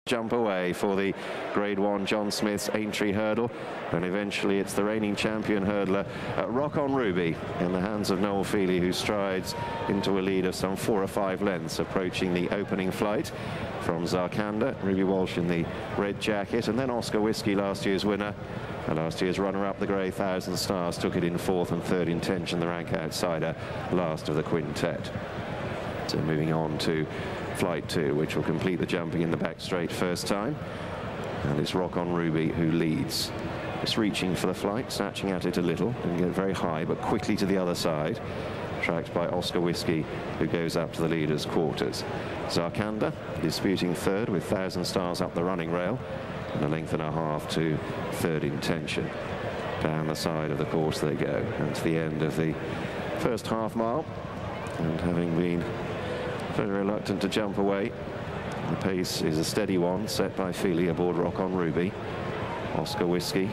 Jump away for the Grade 1 John Smith's Aintree hurdle, and eventually it's the reigning champion hurdler Rock on Ruby in the hands of Noel Feely, who strides into a lead of some 4 or 5 lengths approaching the opening flight from Zarkanda. Ruby Walsh in the red jacket, and then Oscar Whisky, last year's winner, and last year's runner-up, the grey 1000 Stars, took it in 4th and 3rd intention, the rank outsider, last of the quintet. So moving on to Flight 2, which will complete the jumping in the back straight first time. And it's Rock on Ruby who leads. Just reaching for the flight, snatching at it a little, and get very high, but quickly to the other side. Tracked by Oscar Whisky, who goes up to the leader's quarters. Zarkanda disputing 3rd with 1000 Stars up the running rail, and a length and a half to 3rd intention. Down the side of the course they go, and to the end of the first half mile. And having been very reluctant to jump away, the pace is a steady one set by Feely aboard Rock on Ruby. Oscar Whisky,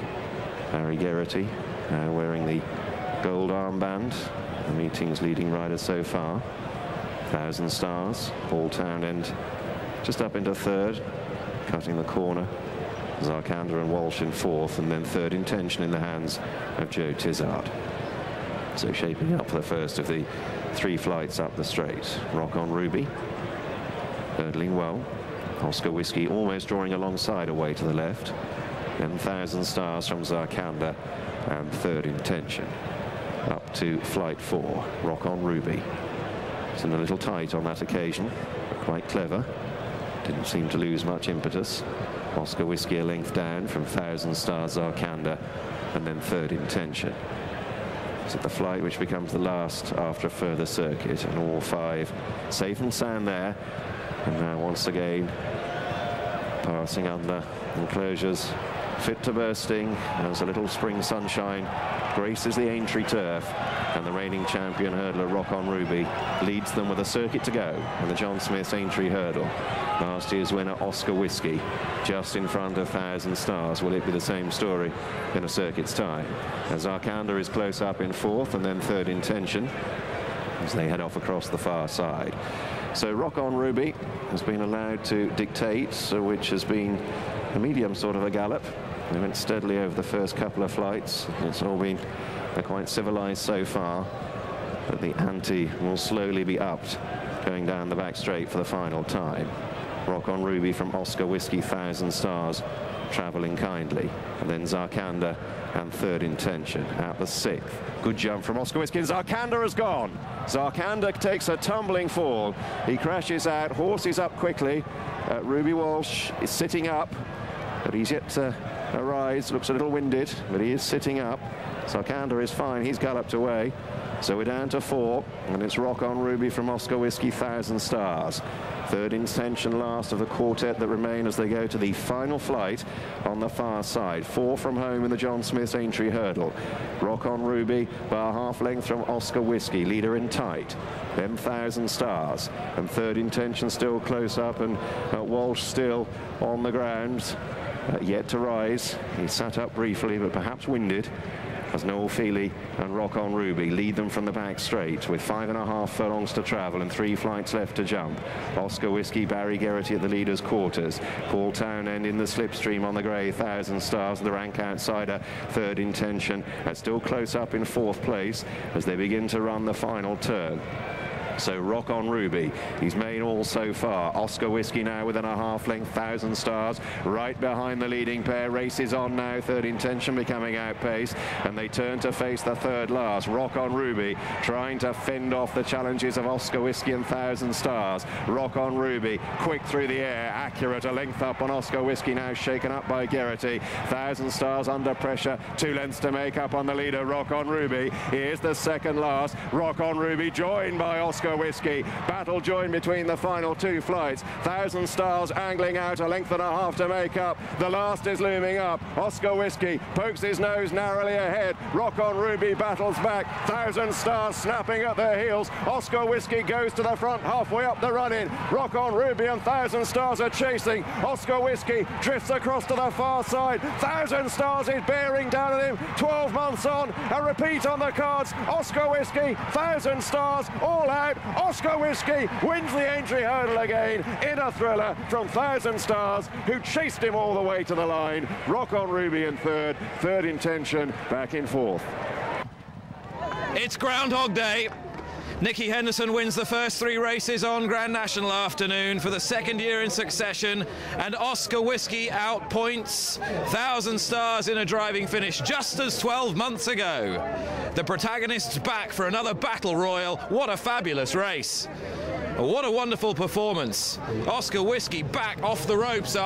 Barry Geraghty, wearing the gold armband, the meeting's leading rider so far. 1000 Stars, Paul Townend just up into 3rd, cutting the corner. Zarkanda and Walsh in 4th, and then 3rd intention in the hands of Joe Tizard. So shaping up for the first of the 3 flights up the straight. Rock on Ruby, hurdling well. Oscar Whisky almost drawing alongside away to the left. Then 1000 Stars from Zarkanda, and 3rd intention. Up to Flight 4, Rock on Ruby. It's in a little tight on that occasion, but quite clever. Didn't seem to lose much impetus. Oscar Whisky a length down from 1000 Stars Zarkanda, and then 3rd intention. It's at the flight which becomes the last after a further circuit, and all 5 safe and sound there. And now once again passing under enclosures fit to bursting as a little spring sunshine graces the Aintree turf, and the reigning champion hurdler Rock on Ruby leads them with a circuit to go in the John Smith's Aintree hurdle. Last year's winner Oscar Whisky just in front of 1000 Stars. Will it be the same story in a circuit's time? As Zarkanda is close up in 4th, and then 3rd intention as they head off across the far side. So Rock on Ruby has been allowed to dictate, which has been a medium sort of a gallop. They went steadily over the first couple of flights. It's all been quite civilized so far, but the ante will slowly be upped going down the back straight for the final time. Rock on Ruby from Oscar Whisky, 1000 Stars, travelling kindly, and then Zarkanda and 3rd intention at the 6th. Good jump from Oscar Whisky, and Zarkanda has gone. Zarkanda takes a tumbling fall. He crashes out, horses up quickly. Ruby Walsh is sitting up, but he's yet to arise. Looks a little winded, but he is sitting up. Zarkanda is fine, he's galloped away. So we're down to 4, and it's Rock on Ruby from Oscar Whisky, 1000 Stars. 3rd intention last of the quartet that remain as they go to the final flight on the far side. 4 from home in the John Smith's Aintree hurdle. Rock on Ruby by a half length from Oscar Whisky, leader in tight. Then 1000 Stars, and 3rd intention still close up, and Walsh still on the ground, yet to rise. He sat up briefly, but perhaps winded, as Noel Feely and Rock on Ruby lead them from the back straight with 5.5 furlongs to travel and 3 flights left to jump. Oscar Whisky, Barry Geraghty at the leader's quarters. Paul Townend in the slipstream on the grey 1000 Stars, the rank outsider, 3rd intention, and still close up in 4th place as they begin to run the final turn. So Rock on Ruby, he's made all so far. Oscar Whisky now within a half length, 1000 Stars right behind the leading pair. Races on now, 3rd intention becoming outpaced, and they turn to face the 3rd last. Rock on Ruby trying to fend off the challenges of Oscar Whisky and 1000 Stars. Rock on Ruby quick through the air, accurate, a length up on Oscar Whisky, now shaken up by Geraghty. 1000 Stars under pressure, 2 lengths to make up on the leader Rock on Ruby. Here's the 2nd last. Rock on Ruby joined by Oscar Whisky. Battle joined between the final 2 flights. 1000 Stars angling out, a length and a half to make up. The last is looming up. Oscar Whisky pokes his nose narrowly ahead. Rock on Ruby battles back. 1000 Stars snapping at their heels. Oscar Whisky goes to the front halfway up the run-in. Rock on Ruby and 1000 Stars are chasing. Oscar Whisky drifts across to the far side. 1000 Stars is bearing down on him. 12 months on, a repeat on the cards. Oscar Whisky, 1000 Stars, all out. out. Oscar Whisky wins the Aintree hurdle again in a thriller from 1,000 Stars, who chased him all the way to the line. Rock on Ruby in third, Third Intention back in fourth. It's Groundhog Day. Nicky Henderson wins the first 3 races on Grand National afternoon for the 2nd year in succession, and Oscar Whisky outpoints 1,000 Stars in a driving finish just as 12 months ago. The protagonist's back for another battle royal. What a fabulous race. What a wonderful performance. Oscar Whisky back off the ropes after